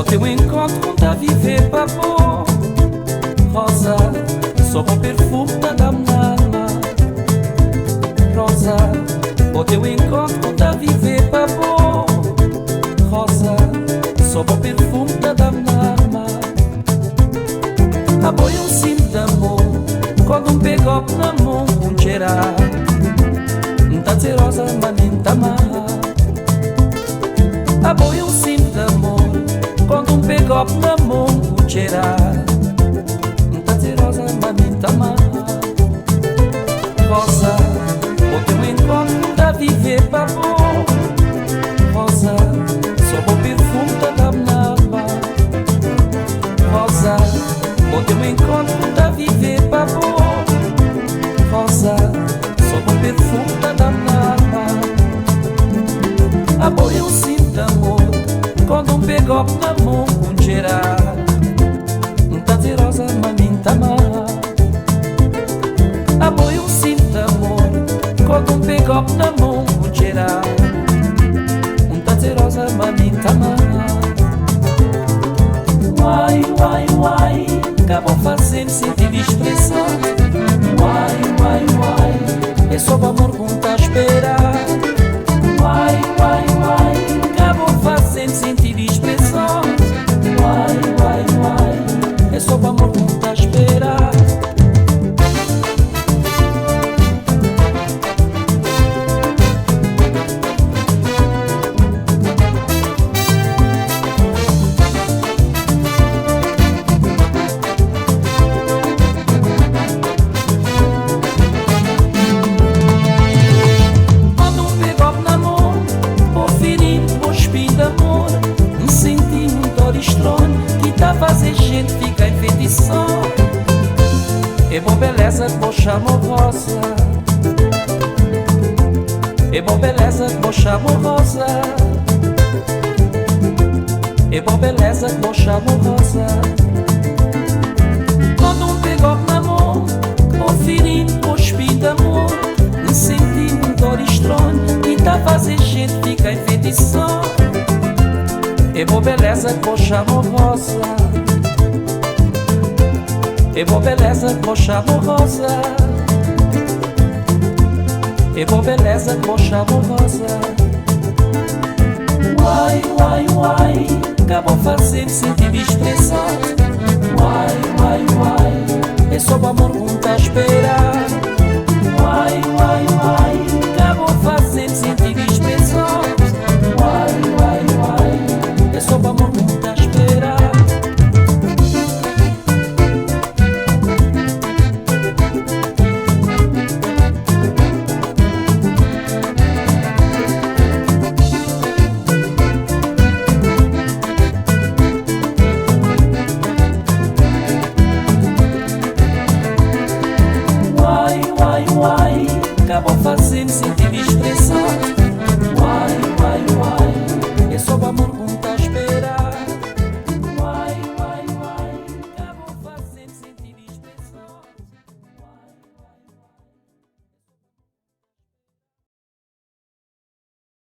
o teu encontro conta a viver para pôr rosa, só para o perfume da damnama. Rosa, o teu encontro conta a viver para pôr rosa, só para o perfume da damnama. A boi um sim de amor, quando pegou na mão um cheirar, tá dizer rosa, manenta má. A boi um sim de amor, quando pegou na mão um cheirar, tá dizer rosa, manenta má. Rosa, o teu encontro tá viver para pôr rosa, só o perfume da damnama. Rosa, o teu encontro tá viver para pôr rosa, só o perfume da damnama. A boi um sim de amor, quando pegou na mão um cheirar, tá dizer rosa, manenta má. A boi um sim de amor, quando pegou na mão um cheirar, tá dizer rosa, manenta má. Uai, uai, uai, acabou fazendo sentir expressão. Uai, uai, uai, é só o amor que tá a esperar. Uai, uai, uai, acabou fazendo sentir expressão. Uai, uai, uai, é só o amor que tá a esperar. Que tá fazendo gente ficar enfeitição. É bom beleza que vou chamar rosa, é bom beleza que vou chamar rosa, é bom beleza que vou chamar rosa. Quando pegou na mão, vou ferindo, vou espir de amor, senti dor estranho que tá fazendo gente ficar enfeitição. É boa beleza que vou chamar rosa, é boa beleza que vou chamar rosa, é boa beleza que vou chamar rosa. Uai, uai, uai, acabou fazendo sentir expressão. Uai, uai, uai, é só o amor que tá a esperar. Uai,